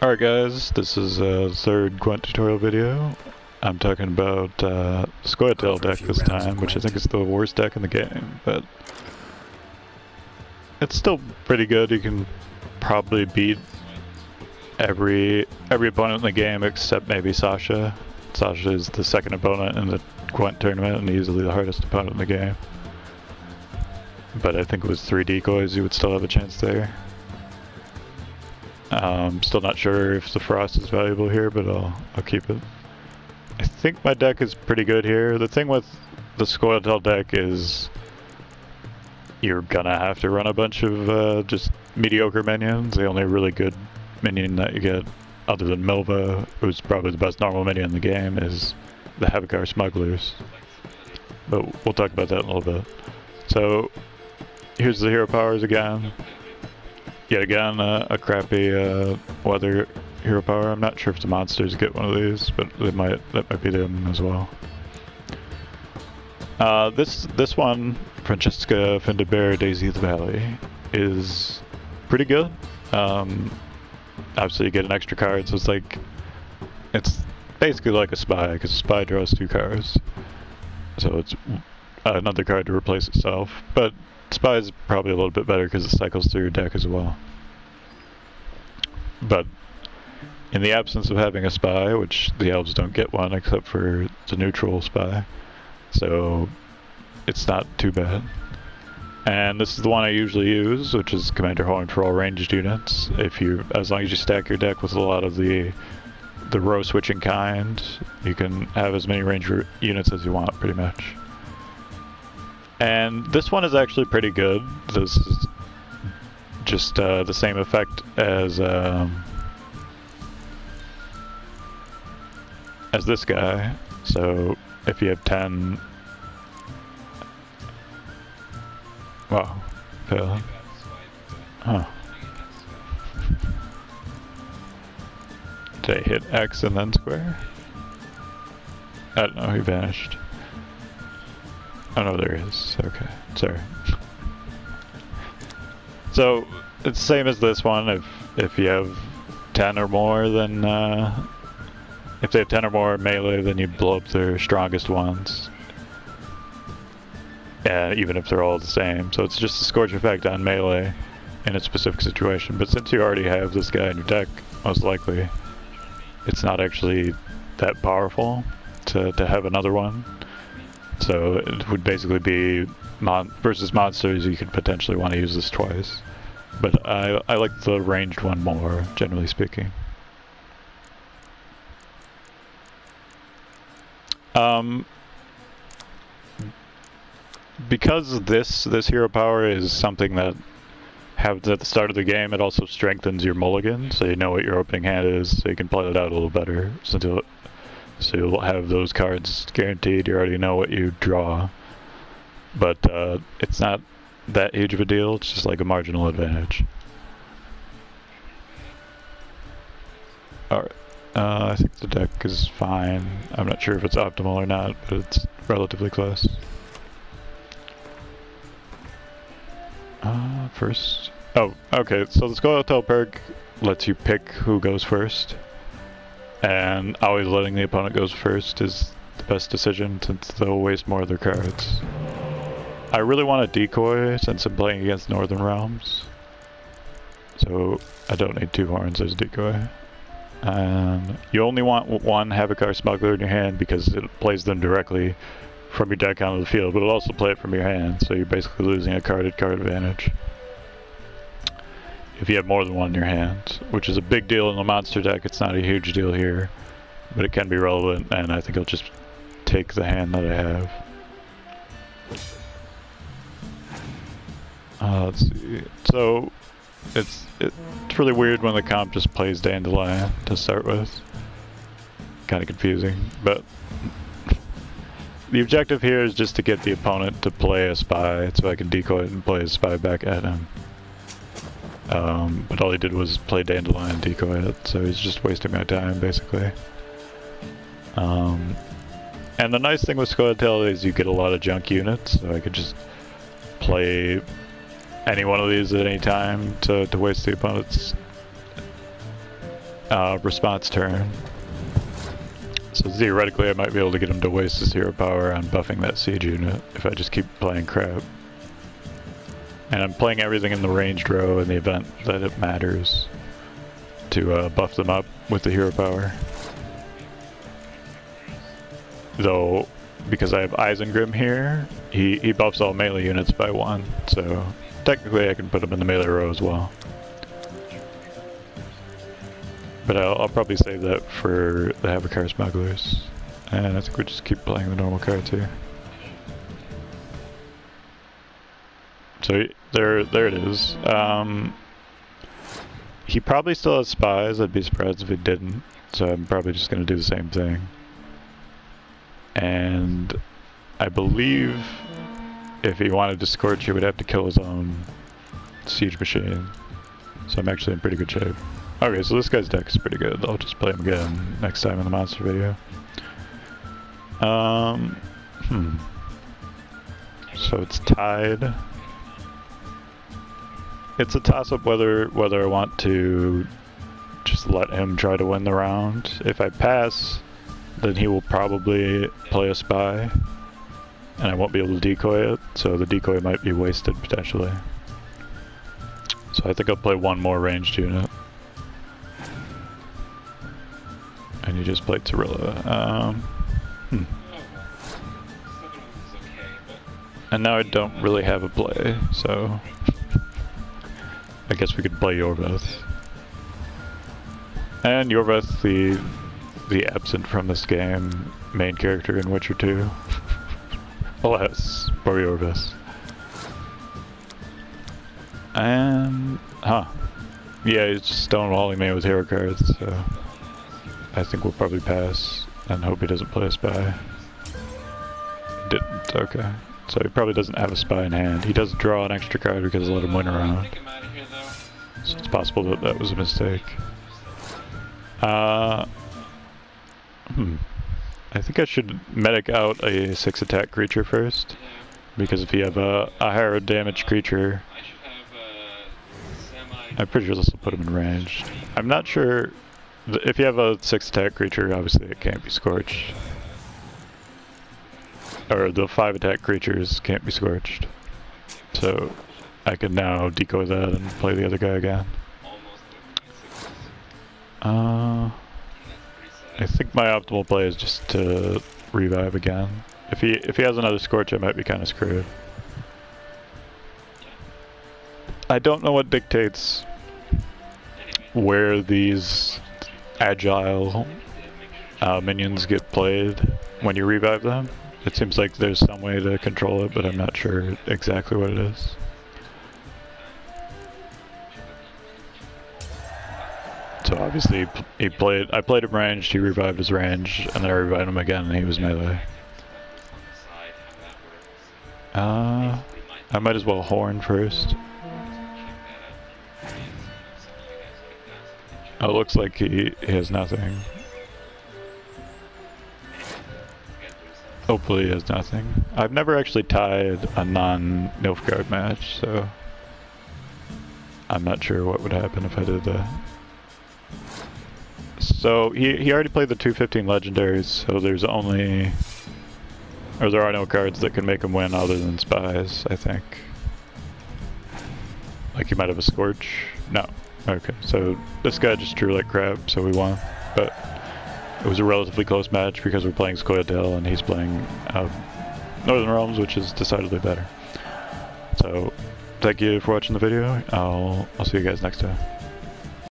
Alright guys, this is a third Gwent tutorial video. I'm talking about Scoiatel deck this time, which I think is the worst deck in the game, but it's still pretty good. You can probably beat every opponent in the game except maybe Sasha. Sasha is the second opponent in the Gwent tournament and easily the hardest opponent in the game. But I think with 3 decoys you would still have a chance there. Still not sure if the frost is valuable here, but I'll keep it. I think my deck is pretty good here. The thing with the Scoiatel deck is you're gonna have to run a bunch of just mediocre minions. The only really good minion that you get, other than Milva, who's probably the best normal minion in the game, is the Havocar Smugglers. But we'll talk about that in a little bit. So here's the hero powers again. Yet again, a crappy weather hero power. I'm not sure if the monsters get one of these, but that might be them as well. This one, Francesca Findabere Daisy of the Valley, is pretty good. Obviously you get an extra card, so it's basically like a spy, because a spy draws 2 cards. So it's another card to replace itself, but Spy is probably a little bit better because it cycles through your deck as well. But in the absence of having a Spy, which the elves don't get one except for the neutral Spy, so it's not too bad. And this is the one I usually use, which is Commander Horn for all ranged units. As long as you stack your deck with a lot of the row switching kind, you can have as many ranged units as you want, pretty much. And this one is actually pretty good. This is just the same effect as this guy. So if you have 10, wow, failed. Huh? Did I hit X and then square? I don't know. He vanished. Oh no, there he is. Okay, sorry. So it's the same as this one. If you have 10 or more, then if they have 10 or more melee, then you blow up their strongest ones. Yeah, even if they're all the same. So it's just a scorch effect on melee in a specific situation. But since you already have this guy in your deck, most likely, it's not actually that powerful to have another one. So it would basically be versus monsters. You could potentially want to use this twice, but I like the ranged one more, generally speaking. Because this hero power is something that happens at the start of the game, it also strengthens your mulligan, so you know what your opening hand is, so you can play it out a little better. So you'll have those cards guaranteed. You already know what you draw, but it's not that huge of a deal. It's just like a marginal advantage. Alright, I think the deck is fine. I'm not sure if it's optimal or not, but it's relatively close. First... Oh, okay, so the Scoiatel perk lets you pick who goes first. And always letting the opponent goes first is the best decision since they'll waste more of their cards. I really want a decoy since I'm playing against Northern Realms. So I don't need 2 horns as a decoy. And you only want 1 Havocar Smuggler in your hand because it plays them directly from your deck onto the field, but it'll also play it from your hand, so you're basically losing a carded card advantage if you have more than 1 in your hand, which is a big deal in the monster deck. It's not a huge deal here, but it can be relevant, and I think I'll just take the hand that I have. Let's see. So it's really weird when the comp just plays Dandelion to start with. Kind of confusing, but the objective here is just to get the opponent to play a spy, so I can decoy it and play a spy back at him. But all he did was play Dandelion and decoy it, so he's just wasting my time, basically. And the nice thing with Scoiatel is you get a lot of junk units, so I could just play any one of these at any time to waste the opponent's response turn. So theoretically I might be able to get him to waste his hero power on buffing that siege unit if I just keep playing crap. And I'm playing everything in the ranged row in the event that it matters to buff them up with the hero power. Though, because I have Isengrim here, he buffs all melee units by 1, so technically I can put him in the melee row as well. But I'll probably save that for the Havakar Smugglers. And I think we'll just keep playing the normal cards here. So there it is. He probably still has spies. I'd be surprised if he didn't. So I'm probably just going to do the same thing. And I believe if he wanted to scorch, he would have to kill his own siege machine. So I'm actually in pretty good shape. Okay, so this guy's deck is pretty good. I'll just play him again next time in the monster video. So it's tied. It's a toss-up whether I want to just let him try to win the round. If I pass, then he will probably play a spy, and I won't be able to decoy it, so the decoy might be wasted potentially. So I think I'll play one more ranged unit. And you just played Torilla. And now I don't really have a play, so I guess we could play Iorveth. And Iorveth, the absent from this game main character in Witcher 2. Alas, poor Iorveth. And yeah, he's just stonewalling me with hero cards, so I think we'll probably pass and hope he doesn't play a spy. Didn't, okay. So he probably doesn't have a spy in hand. He does draw an extra card because I let him win around. So it's possible that that was a mistake. I think I should medic out a 6 attack creature first. Because if you have a higher damage creature, I'm pretty sure this will put him in range. I'm not sure. If you have a 6 attack creature, obviously it can't be scorched. Or the 5 attack creatures can't be scorched. So I can now decoy that and play the other guy again. I think my optimal play is just to revive again. If he has another scorch, I might be kind of screwed. I don't know what dictates where these agile minions get played when you revive them. It seems like there's some way to control it, but I'm not sure exactly what it is. So obviously I played him ranged, he revived his range, and then I revived him again and he was melee. I might as well horn first. Oh, it looks like he has nothing. Hopefully he has nothing. I've never actually tied a non-Nilfgaard match, so I'm not sure what would happen if I did that. So he already played the 215 legendaries, so there are no cards that can make him win other than spies, I think. Like he might have a Scorch? No. Okay, so this guy just drew like crap, so we won. But it was a relatively close match because we're playing Scoiatel and he's playing Northern Realms, which is decidedly better. So thank you for watching the video. I'll see you guys next time.